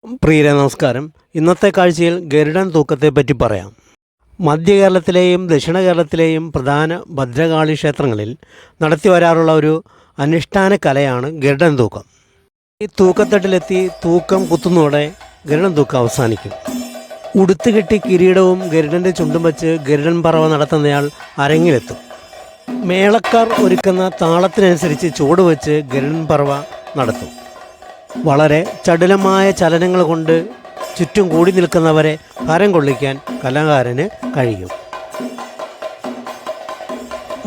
പ്രിയരെ നമസ്കാരം. ഇന്നത്തെ കാഴ്ചയിൽ ഗരുഡൻ തൂക്കത്തെപ്പറ്റി പറയാം. മധ്യ കേരളത്തിലെയും ദക്ഷിണ കേരളത്തിലെയും പ്രധാന ഭദ്രകാളി ക്ഷേത്രങ്ങളിൽ നടത്തി വരാറുള്ള ഒരു അനുഷ്ഠാന കലയാണ് ഗരുഡൻ തൂക്കം. ഈ തൂക്കത്തട്ടിലെത്തി തൂക്കം കുത്തുന്നതോടെ ഗരുഡൻ തൂക്കം അവസാനിക്കും. ഉടുത്തുകെട്ടി കിരീടവും ഗരുഡൻ്റെ ചുണ്ടും വച്ച് ഗരുഡൻ പറവ നടത്തുന്നയാൾ അരങ്ങിലെത്തും. മേളക്കാർ ഒരുക്കുന്ന താളത്തിനനുസരിച്ച് ചുവട് വെച്ച് ഗരുഡൻ പറവ നടത്തും. വളരെ ചടുലമായ ചലനങ്ങൾ കൊണ്ട് ചുറ്റും കൂടി നിൽക്കുന്നവരെ ഹരം കൊള്ളിക്കാൻ കലാകാരന് കഴിയും.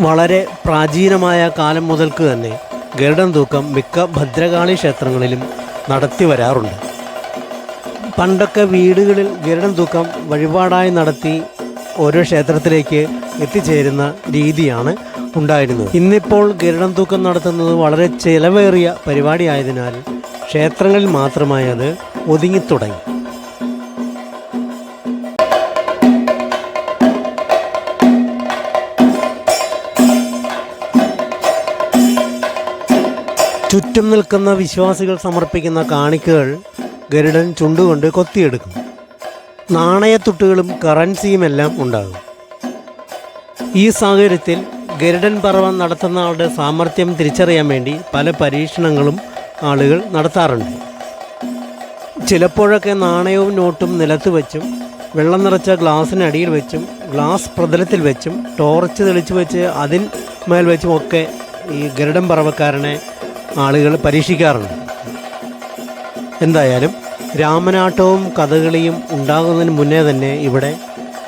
വളരെ പ്രാചീനമായ കാലം മുതൽക്ക് തന്നെ ഗരുഡൻ തൂക്കം മിക്ക ഭദ്രകാളി ക്ഷേത്രങ്ങളിലും നടത്തി വരാറുണ്ട്. പണ്ടൊക്കെ വീടുകളിൽ ഗരുഡൻ തൂക്കം വഴിപാടായി നടത്തി ഓരോ ക്ഷേത്രത്തിലേക്ക് എത്തിച്ചേരുന്ന രീതിയാണ് ഉണ്ടായിരുന്നത്. ഇന്നിപ്പോൾ ഗരുഡൻ തൂക്കം നടത്തുന്നത് വളരെ ചിലവേറിയ പരിപാടിയായതിനാൽ ക്ഷേത്രങ്ങളിൽ മാത്രമായി അത് ഒതുങ്ങിത്തുടങ്ങി. ചുറ്റും നിൽക്കുന്ന വിശ്വാസികൾ സമർപ്പിക്കുന്ന കാണിക്കകൾ ഗരുഡൻ ചുണ്ടുകൊണ്ട് കൊത്തിയെടുക്കും. നാണയത്തുട്ടുകളും കറൻസിയുമെല്ലാം ഉണ്ടാകും. ഈ സാഹചര്യത്തിൽ ഗരുഡൻ പറവം നടത്തുന്ന ആളുടെ സാമർഥ്യം തിരിച്ചറിയാൻ വേണ്ടി പല പരീക്ഷണങ്ങളും ആളുകൾ നടത്താറുണ്ട്. ചിലപ്പോഴൊക്കെ നാണയവും നോട്ടും നിലത്ത് വെച്ചും വെള്ളം നിറച്ച ഗ്ലാസ്സിനടിയിൽ വെച്ചും ഗ്ലാസ് പ്രതലത്തിൽ വെച്ചും ടോർച്ച് തെളിച്ച് വെച്ച് അതിന്മേൽ വെച്ചും ഒക്കെ ഈ ഗരുഡൻ പറവക്കാരനെ ആളുകൾ പരീക്ഷിക്കാറുണ്ട്. എന്തായാലും രാമനാട്ടവും കഥകളിയും ഉണ്ടാകുന്നതിന് മുന്നേ തന്നെ ഇവിടെ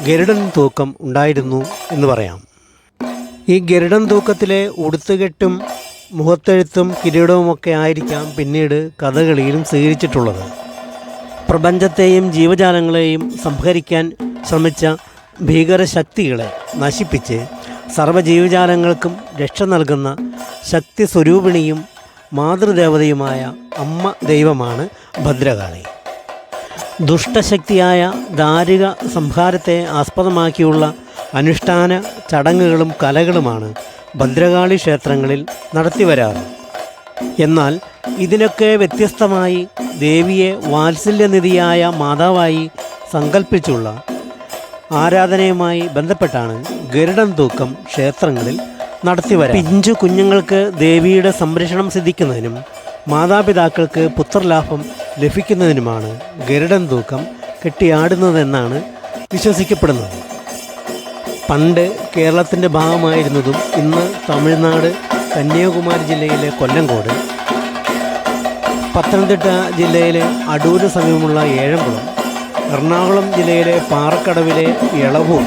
ഗരുഡൻ തൂക്കം ഉണ്ടായിരുന്നു എന്ന് പറയാം. ഈ ഗരുഡൻ തൂക്കത്തിലെ ഉടുത്തുകെട്ടും മുഖത്തെഴുത്തും കിരീടവുമൊക്കെ ആയിരിക്കാം പിന്നീട് കഥകളിയിലും സ്വീകരിച്ചിട്ടുള്ളത്. പ്രപഞ്ചത്തെയും ജീവജാലങ്ങളെയും സംഹരിക്കാൻ ശ്രമിച്ച ഭീകരശക്തികളെ നശിപ്പിച്ച് സർവ്വജീവജാലങ്ങൾക്കും രക്ഷ നൽകുന്ന ശക്തി സ്വരൂപിണിയും മാതൃദേവതയുമായ അമ്മ ദൈവമാണ് ഭദ്രകാളി. ദുഷ്ടശക്തിയായ ദാരിക സംഹാരത്തെ ആസ്പദമാക്കിയുള്ള അനുഷ്ഠാന ചടങ്ങുകളും കലകളുമാണ് ഭദ്രകാളി ക്ഷേത്രങ്ങളിൽ നടത്തിവരാറ്. എന്നാൽ ഇതിനൊക്കെ വ്യത്യസ്തമായി ദേവിയെ വാത്സല്യനിധിയായ മാതാവായി സങ്കല്പിച്ചുള്ള ആരാധനയുമായി ബന്ധപ്പെട്ടാണ് ഗരുഡൻ തൂക്കം ക്ഷേത്രങ്ങളിൽ നടത്തിവരാറ്. പിഞ്ചു കുഞ്ഞുങ്ങൾക്ക് ദേവിയുടെ സംരക്ഷണം സിദ്ധിക്കുന്നതിനും മാതാപിതാക്കൾക്ക് പുത്രലാഭം ലഭിക്കുന്നതിനുമാണ് ഗരുഡൻ തൂക്കം കെട്ടിയാടുന്നതെന്നാണ് വിശ്വസിക്കപ്പെടുന്നത്. പണ്ട് കേരളത്തിൻ്റെ ഭാഗമായിരുന്നതും ഇന്ന് തമിഴ്നാട് കന്യാകുമാരി ജില്ലയിലെ കൊല്ലങ്കോട്, പത്തനംതിട്ട ജില്ലയിലെ അടൂര് സമീപമുള്ള ഏഴംകുളം, എറണാകുളം ജില്ലയിലെ പാറക്കടവിലെ എളവൂർ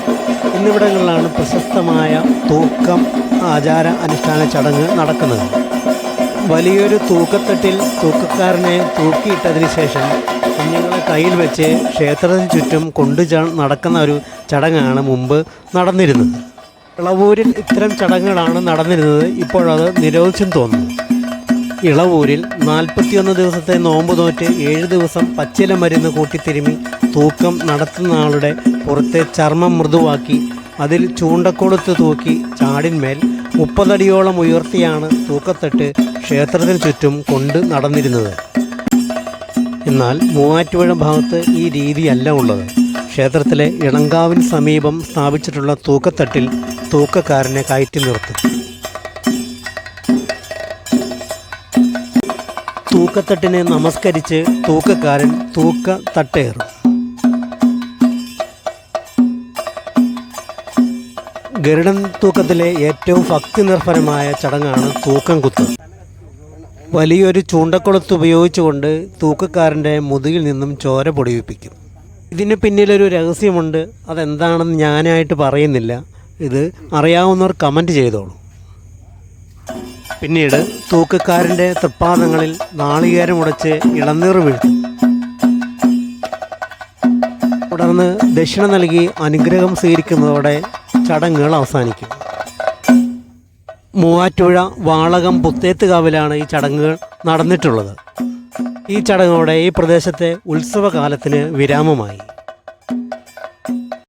എന്നിവിടങ്ങളിലാണ് പ്രശസ്തമായ തൂക്കം ആചാര അനുഷ്ഠാന ചടങ്ങ് നടക്കുന്നത്. വലിയൊരു തൂക്കത്തട്ടിൽ തൂക്കക്കാരനെ തൂക്കിയിട്ടതിന് ശേഷം കുഞ്ഞുങ്ങളെ കയ്യിൽ വെച്ച് ക്ഷേത്രത്തിന് ചുറ്റും നടക്കുന്ന ഒരു ചടങ്ങാണ് മുമ്പ് നടന്നിരുന്നത്. ഇളവൂരിൽ ഇത്തരം ചടങ്ങുകളാണ് നടന്നിരുന്നത്. ഇപ്പോഴത് നിരോധിച്ചും തോന്നുന്നു. ഇളവൂരിൽ 41 ദിവസത്തെ നോമ്പ് നോറ്റ് 7 ദിവസം പച്ചില മരുന്ന് കൂട്ടിത്തിരുമി തൂക്കം നടത്തുന്ന ആളുടെ പുറത്തെ ചർമ്മം മൃദുവാക്കി അതിൽ ചൂണ്ടക്കൊടുത്ത് തൂക്കി ചാടിന്മേൽ 30 അടിയോളം ഉയർത്തിയാണ് തൂക്കത്തട്ട് ക്ഷേത്രത്തിന് ചുറ്റും നടന്നിരുന്നത്. എന്നാൽ മൂവാറ്റുപുഴ ഭാഗത്ത് ഈ രീതിയല്ല ഉള്ളത്. ക്ഷേത്രത്തിലെ ഇളങ്കാവിന് സമീപം സ്ഥാപിച്ചിട്ടുള്ള തൂക്കത്തട്ടിൽ തൂക്കക്കാരനെ കയറ്റി നിർത്തും. തൂക്കത്തട്ടിനെ നമസ്കരിച്ച് തൂക്കക്കാരൻ തൂക്കത്തട്ടേറും. ഗരുഡൻ തൂക്കത്തിലെ ഏറ്റവും ഭക്തി നിർഭരമായ ചടങ്ങാണ് തൂക്കം കുത്ത്. വലിയൊരു ചൂണ്ടക്കുളത്ത് ഉപയോഗിച്ചുകൊണ്ട് തൂക്കക്കാരൻ്റെ മുതുകിൽ നിന്നും ചോര പൊടിയിപ്പിക്കും. ഇതിന് പിന്നിലൊരു രഹസ്യമുണ്ട്. അതെന്താണെന്ന് ഞാനായിട്ട് പറയുന്നില്ല. ഇത് അറിയാവുന്നവർ കമൻറ്റ് ചെയ്തോളൂ. പിന്നീട് തൂക്കക്കാരൻ്റെ തൃപ്പാദങ്ങളിൽ നാളികേരം ഉടച്ച് ഇളനീർ വീഴ്ത്തും. തുടർന്ന് ദക്ഷിണ നൽകി അനുഗ്രഹം സ്വീകരിക്കുന്നതോടെ ചടങ്ങുകൾ അവസാനിക്കും. മൂവാറ്റുപുഴ വാളകം പുത്തേത്തുകാവിലാണ് ഈ ചടങ്ങുകൾ നടന്നിട്ടുള്ളത്. ഈ ചടങ്ങോടെ ഈ പ്രദേശത്തെ ഉത്സവകാലത്തിന് വിരാമമായി.